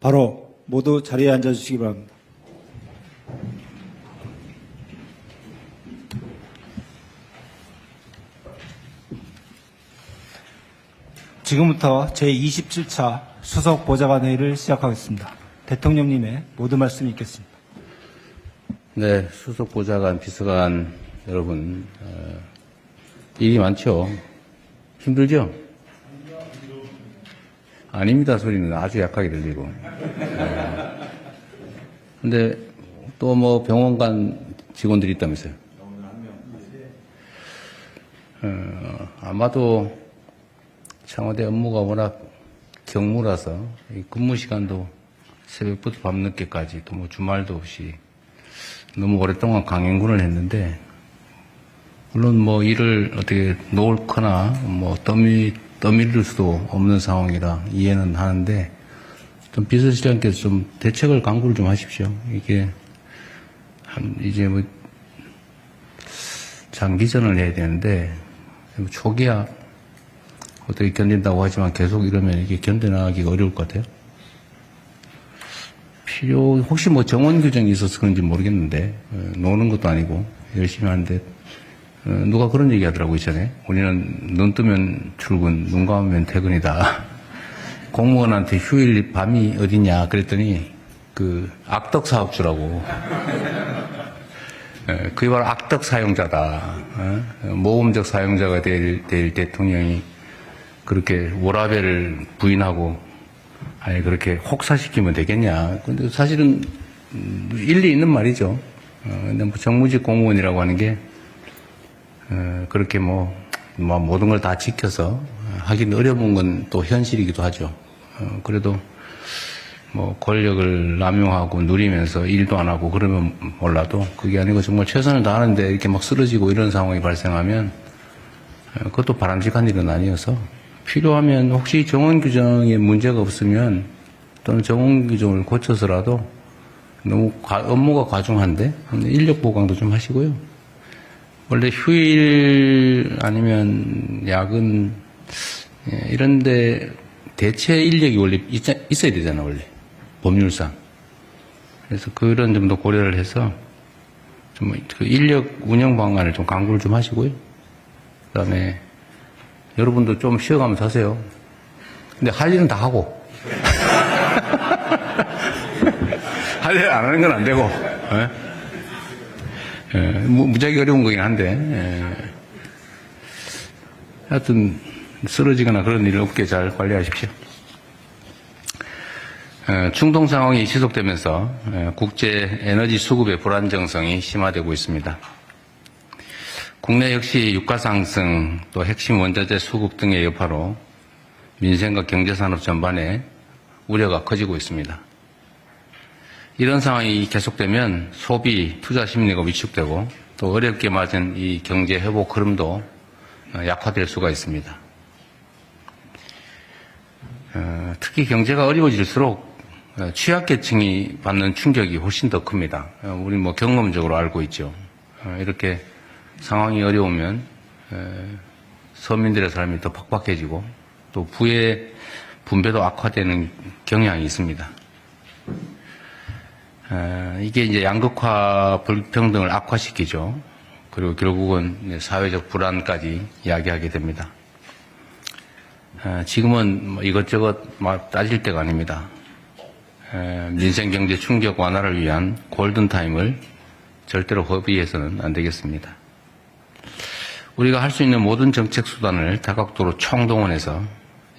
바로 모두 자리에 앉아주시기 바랍니다. 지금부터 제27차 수석 보좌관 회의를 시작하겠습니다. 대통령님의 모든 말씀이 있겠습니다. 네, 수석 보좌관, 비서관 여러분, 일이 많죠? 힘들죠? 아닙니다 소리는 아주 약하게 들리고. 근데 또 뭐 병원 간 직원들이 있다면서요? 아마도 청와대 업무가 워낙 경무라서 이 근무 시간도 새벽부터 밤늦게까지 또 뭐 주말도 없이 너무 오랫동안 강행군을 했는데, 물론 뭐 일을 어떻게 놓거나 뭐 떠밀릴 수도 없는 상황이라 이해는 하는데, 좀 비서실장께서 좀 대책을 강구를 좀 하십시오. 이게 이제 뭐 장기전을 해야 되는데 초기야 어떻게 견딘다고 하지만 계속 이러면 이게 견뎌나가기가 어려울 것 같아요. 혹시 뭐 정원 규정이 있어서 그런지 모르겠는데, 노는 것도 아니고 열심히 하는데, 누가 그런 얘기 하더라고요, 전에. 우리는 눈 뜨면 출근, 눈 감으면 퇴근이다. 공무원한테 휴일 밤이 어디냐 그랬더니 악덕 사업주라고. 그게 바로 악덕 사용자다. 모범적 사용자가 될 대통령이 그렇게 워라밸을 부인하고 아니 그렇게 혹사시키면 되겠냐. 근데 사실은 일리 있는 말이죠. 근데 뭐 정무직 공무원이라고 하는 게 그렇게 뭐 모든 걸 다 지켜서 하긴 어려운 건 또 현실이기도 하죠. 그래도 뭐 권력을 남용하고 누리면서 일도 안 하고 그러면 몰라도 그게 아니고 정말 최선을 다하는데 이렇게 막 쓰러지고 이런 상황이 발생하면 그것도 바람직한 일은 아니어서, 필요하면 혹시 정원 규정에 문제가 없으면 또는 정원 규정을 고쳐서라도, 너무 업무가 과중한데 인력 보강도 좀 하시고요. 원래 휴일 아니면 야근 이런데 대체 인력이 원래 있어야 되잖아, 원래 법률상. 그래서 그런 점도 고려를 해서 좀 그 인력 운영 방안을 좀 강구를 좀 하시고요. 그다음에 여러분도 좀 쉬어가면서 하세요. 근데 할 일은 다 하고. 할 일 안 하는 건 안 되고. 무지하게 어려운 거긴 한데, 하여튼 쓰러지거나 그런 일 없게 잘 관리하십시오. 중동 상황이 지속되면서 국제 에너지 수급의 불안정성이 심화되고 있습니다. 국내 역시 유가 상승, 또 핵심 원자재 수급 등의 여파로 민생과 경제산업 전반에 우려가 커지고 있습니다. 이런 상황이 계속되면 소비, 투자 심리가 위축되고 또 어렵게 맞은 이 경제 회복 흐름도 약화될 수가 있습니다. 특히 경제가 어려워질수록 취약계층이 받는 충격이 훨씬 더 큽니다. 우리 뭐 경험적으로 알고 있죠. 이렇게 상황이 어려우면 서민들의 삶이 더 팍팍해지고 또 부의 분배도 악화되는 경향이 있습니다. 이게 이제 양극화 불평등을 악화시키죠. 그리고 결국은 사회적 불안까지 이야기하게 됩니다. 지금은 뭐 이것저것 막 따질 때가 아닙니다. 민생 경제 충격 완화를 위한 골든타임을 절대로 허비해서는 안 되겠습니다. 우리가 할 수 있는 모든 정책 수단을 다각도로 총동원해서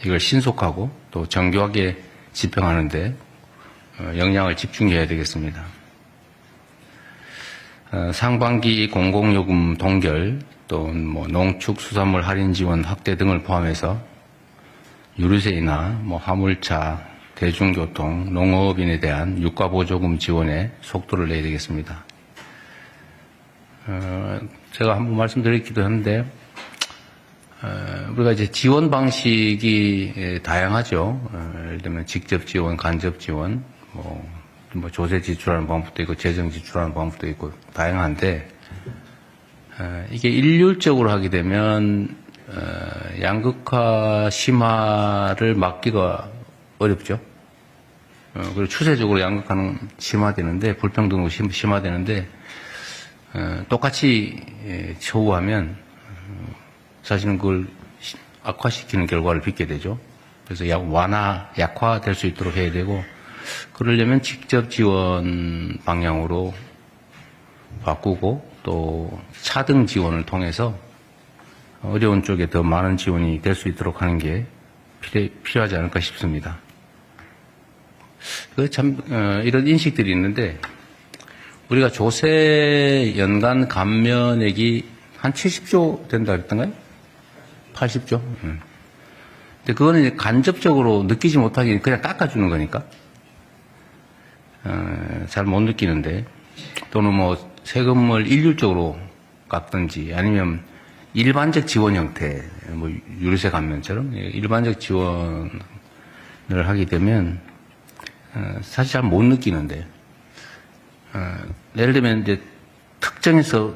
이걸 신속하고 또 정교하게 집행하는 데 역량을 집중해야 되겠습니다. 상반기 공공요금 동결, 또 뭐 농축수산물 할인 지원 확대 등을 포함해서 유류세나 뭐 화물차, 대중교통, 농업인에 대한 유가보조금 지원에 속도를 내야 되겠습니다. 제가 한번 말씀드렸기도 한데, 우리가 이제 지원 방식이 다양하죠. 예를 들면 직접 지원, 간접 지원, 뭐 조세 지출하는 방법도 있고, 재정 지출하는 방법도 있고, 다양한데, 이게 일률적으로 하게 되면, 양극화 심화를 막기가 어렵죠. 그리고 추세적으로 양극화는 심화되는데, 불평등도 심화되는데, 똑같이 처우하면 사실은 그걸 악화시키는 결과를 빚게 되죠. 그래서 약화될 수 있도록 해야 되고, 그러려면 직접 지원 방향으로 바꾸고 또 차등 지원을 통해서 어려운 쪽에 더 많은 지원이 될 수 있도록 하는 게 필요하지 않을까 싶습니다. 이런 인식들이 있는데, 우리가 조세 연간 감면액이 한 70조 된다 그랬던가요? 80조? 근데 그거는 이제 간접적으로 느끼지 못하게 그냥 깎아주는 거니까, 잘 못 느끼는데, 또는 뭐 세금을 일률적으로 깎든지 아니면 일반적 지원 형태, 뭐 유류세 감면처럼 일반적 지원을 하게 되면 사실 잘 못 느끼는데, 예를 들면 이제 특정해서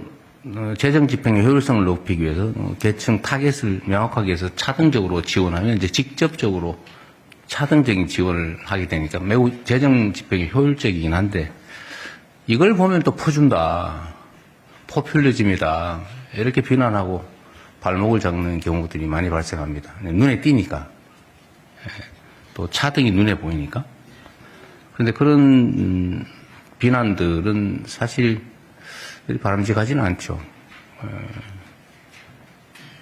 재정 집행의 효율성을 높이기 위해서 계층 타겟을 명확하게 해서 차등적으로 지원하면 이제 직접적으로 차등적인 지원을 하게 되니까 매우 재정 집행이 효율적이긴 한데, 이걸 보면 또 퍼준다, 포퓰리즘이다 이렇게 비난하고 발목을 잡는 경우들이 많이 발생합니다. 눈에 띄니까, 또 차등이 눈에 보이니까. 그런데 그런 비난들은 사실 바람직하지는 않죠.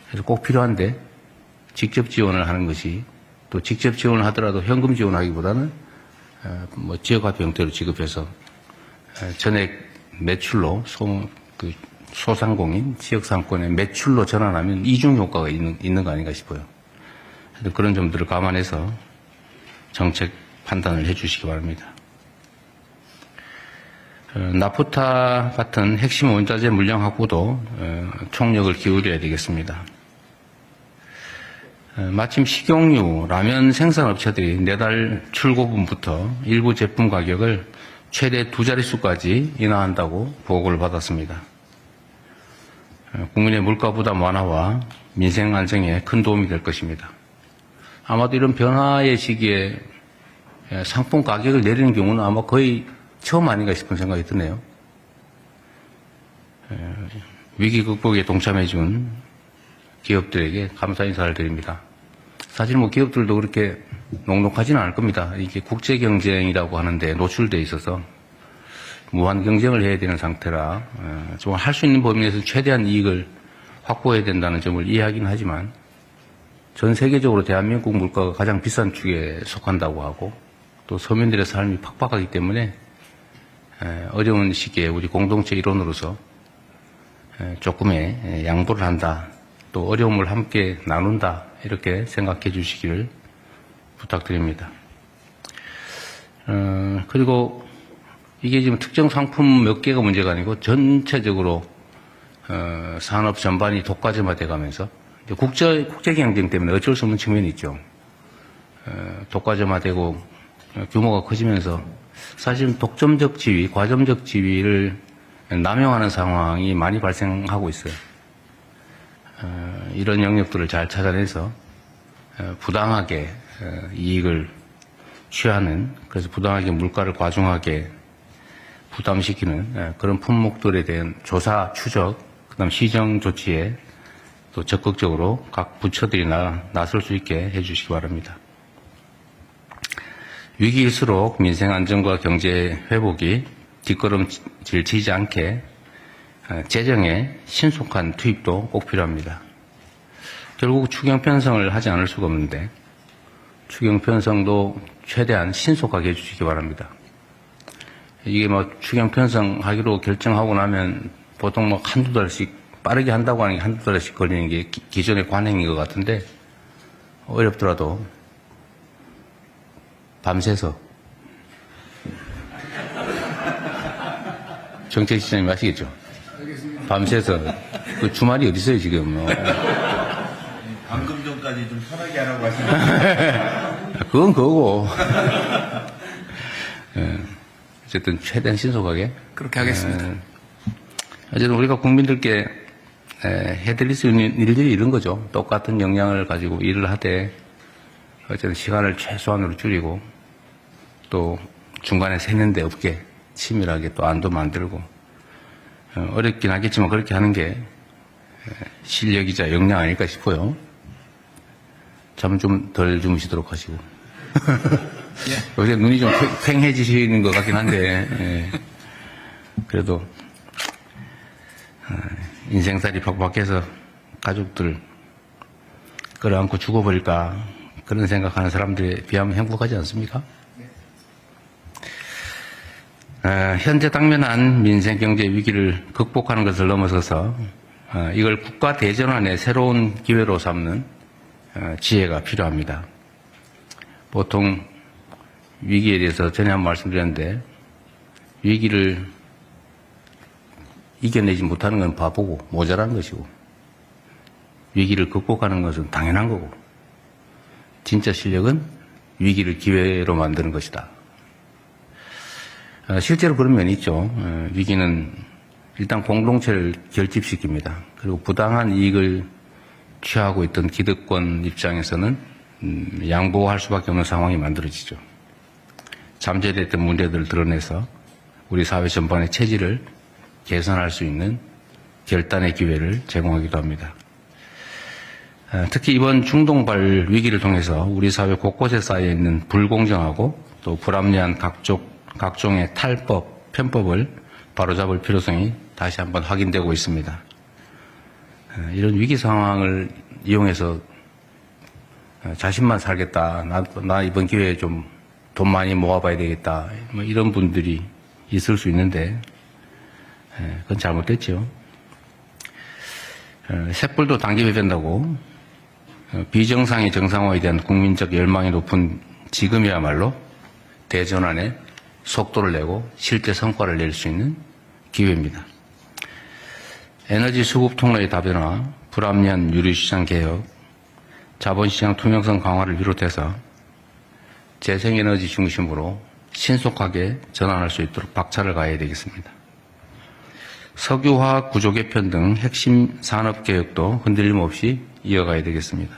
그래서 꼭 필요한데, 직접 지원을 하는 것이, 또 직접 지원을 하더라도 현금 지원하기보다는 뭐 지역화폐 형태로 지급해서 전액 매출로 소상공인 지역상권의 매출로 전환하면 이중 효과가 있는 거 아닌가 싶어요. 그런 점들을 감안해서 정책 판단을 해 주시기 바랍니다. 나프타 같은 핵심 원자재 물량 확보도 총력을 기울여야 되겠습니다. 마침 식용유, 라면 생산업체들이 내달 출고분부터 일부 제품 가격을 최대 2자릿수까지 인하한다고 보고를 받았습니다. 국민의 물가 부담 완화와 민생 안정에 큰 도움이 될 것입니다. 아마도 이런 변화의 시기에 상품 가격을 내리는 경우는 아마 거의 처음 아닌가 싶은 생각이 드네요. 위기 극복에 동참해 준 기업들에게 감사 인사를 드립니다. 사실 뭐 기업들도 그렇게 녹록하지는 않을 겁니다. 이게 국제 경쟁이라고 하는데 노출돼 있어서 무한 경쟁을 해야 되는 상태라 좀 할 수 있는 범위 내에서 최대한 이익을 확보해야 된다는 점을 이해하긴 하지만, 전 세계적으로 대한민국 물가가 가장 비싼 축에 속한다고 하고, 또 서민들의 삶이 팍팍하기 때문에 어려운 시기에 우리 공동체 일원으로서 조금의 양보를 한다, 또 어려움을 함께 나눈다, 이렇게 생각해 주시기를 부탁드립니다. 그리고 이게 지금 특정 상품 몇 개가 문제가 아니고 전체적으로 산업 전반이 독과점화돼 가면서 국제 경쟁 때문에 어쩔 수 없는 측면이 있죠. 독과점화되고 규모가 커지면서 사실은 독점적 지위, 과점적 지위를 남용하는 상황이 많이 발생하고 있어요. 이런 영역들을 잘 찾아내서 부당하게 이익을 취하는, 그래서 부당하게 물가를 과중하게 부담시키는 그런 품목들에 대한 조사, 추적, 그다음 시정 조치에 또 적극적으로 각 부처들이 나설 수 있게 해주시기 바랍니다. 위기일수록 민생 안정과 경제 회복이 뒷걸음질 치지 않게 재정의 신속한 투입도 꼭 필요합니다. 결국 추경 편성을 하지 않을 수가 없는데, 추경 편성도 최대한 신속하게 해주시기 바랍니다. 이게 뭐 추경 편성하기로 결정하고 나면 보통 뭐 한두 달씩, 빠르게 한다고 하는 게 한두 달씩 걸리는 게 기존의 관행인 것 같은데, 어렵더라도 밤새서, 정책시장님 아시겠죠? 밤새서, 그 주말이 어디 있어요 지금? 방금 전까지 좀 편하게 하라고 하시는데. 그건 그거고. 어쨌든 최대한 신속하게. 그렇게 하겠습니다. 어쨌든 우리가 국민들께 해드릴 수 있는 일들이 이런 거죠. 똑같은 역량을 가지고 일을 하되 어쨌든 시간을 최소한으로 줄이고, 또 중간에 새는데 없게 치밀하게 또 안도 만들고 어렵긴 하겠지만 그렇게 하는 게 실력이자 역량 아닐까 싶어요. 잠은 좀 덜 주무시도록 하시고. 요새 눈이 좀 팽해지시는 것 같긴 한데, 그래도, 인생살이 팍팍해서 가족들 끌어안고 죽어버릴까, 그런 생각하는 사람들에 비하면 행복하지 않습니까? 현재 당면한 민생 경제 위기를 극복하는 것을 넘어서서 이걸 국가 대전환의 새로운 기회로 삼는 지혜가 필요합니다. 보통 위기에 대해서 전에 한번 말씀드렸는데 위기를 이겨내지 못하는 건 바보고 모자란 것이고 위기를 극복하는 것은 당연한 거고 진짜 실력은 위기를 기회로 만드는 것이다. 실제로 그런 면이 있죠. 위기는 일단 공동체를 결집시킵니다. 그리고 부당한 이익을 취하고 있던 기득권 입장에서는 양보할 수밖에 없는 상황이 만들어지죠. 잠재됐던 문제들을 드러내서 우리 사회 전반의 체질을 개선할 수 있는 결단의 기회를 제공하기도 합니다. 특히 이번 중동발 위기를 통해서 우리 사회 곳곳에 쌓여 있는 불공정하고 또 불합리한 각종의 탈법, 편법을 바로잡을 필요성이 다시 한번 확인되고 있습니다. 이런 위기 상황을 이용해서 자신만 살겠다. 나 이번 기회에 좀 돈 많이 모아봐야 되겠다. 뭐 이런 분들이 있을 수 있는데 그건 잘못됐죠. 쇳불도 당기게 된다고 비정상의 정상화에 대한 국민적 열망이 높은 지금이야말로 대전환에 속도를 내고 실제 성과를 낼 수 있는 기회입니다. 에너지 수급 통로의 다변화, 불합리한 유류시장 개혁, 자본시장 투명성 강화를 비롯해서 재생에너지 중심으로 신속하게 전환할 수 있도록 박차를 가해야 되겠습니다. 석유화학 구조 개편 등 핵심 산업개혁도 흔들림 없이 이어가야 되겠습니다.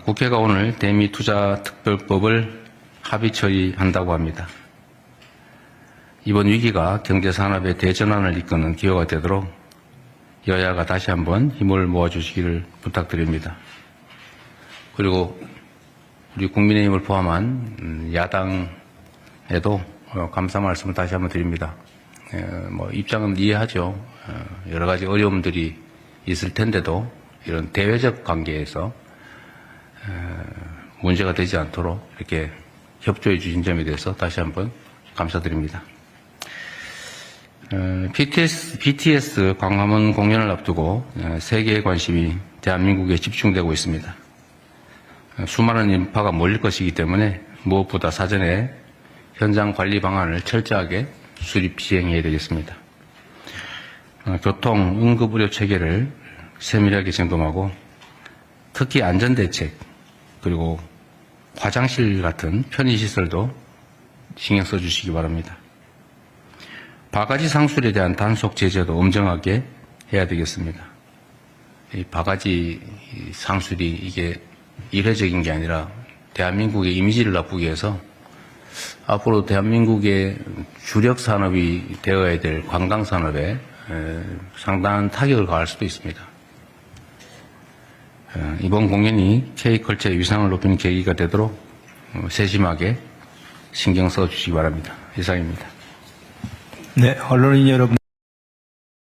국회가 오늘 대미투자특별법을 합의 처리한다고 합니다. 이번 위기가 경제산업의 대전환을 이끄는 기회가 되도록 여야가 다시 한번 힘을 모아주시기를 부탁드립니다. 그리고 우리 국민의힘을 포함한 야당에도 감사 말씀을 다시 한번 드립니다. 입장은 이해하죠. 여러 가지 어려움들이 있을 텐데도 이런 대외적 관계에서 문제가 되지 않도록 이렇게 협조해 주신 점에 대해서 다시 한번 감사드립니다. BTS 광화문 공연을 앞두고 세계의 관심이 대한민국에 집중되고 있습니다. 수많은 인파가 몰릴 것이기 때문에 무엇보다 사전에 현장 관리 방안을 철저하게 수립 시행해야 되겠습니다. 교통, 응급의료 체계를 세밀하게 점검하고 특히 안전대책 그리고 화장실 같은 편의시설도 신경 써주시기 바랍니다. 바가지 상술에 대한 단속 제재도 엄정하게 해야 되겠습니다. 이 바가지 상술이 이게 일회적인 게 아니라 대한민국의 이미지를 나쁘게 해서 앞으로 대한민국의 주력 산업이 되어야 될 관광 산업에 상당한 타격을 가할 수도 있습니다. 이번 공연이 K컬처의 위상을 높이는 계기가 되도록 세심하게 신경 써주시기 바랍니다. 이상입니다. 네, 언론인 여러분.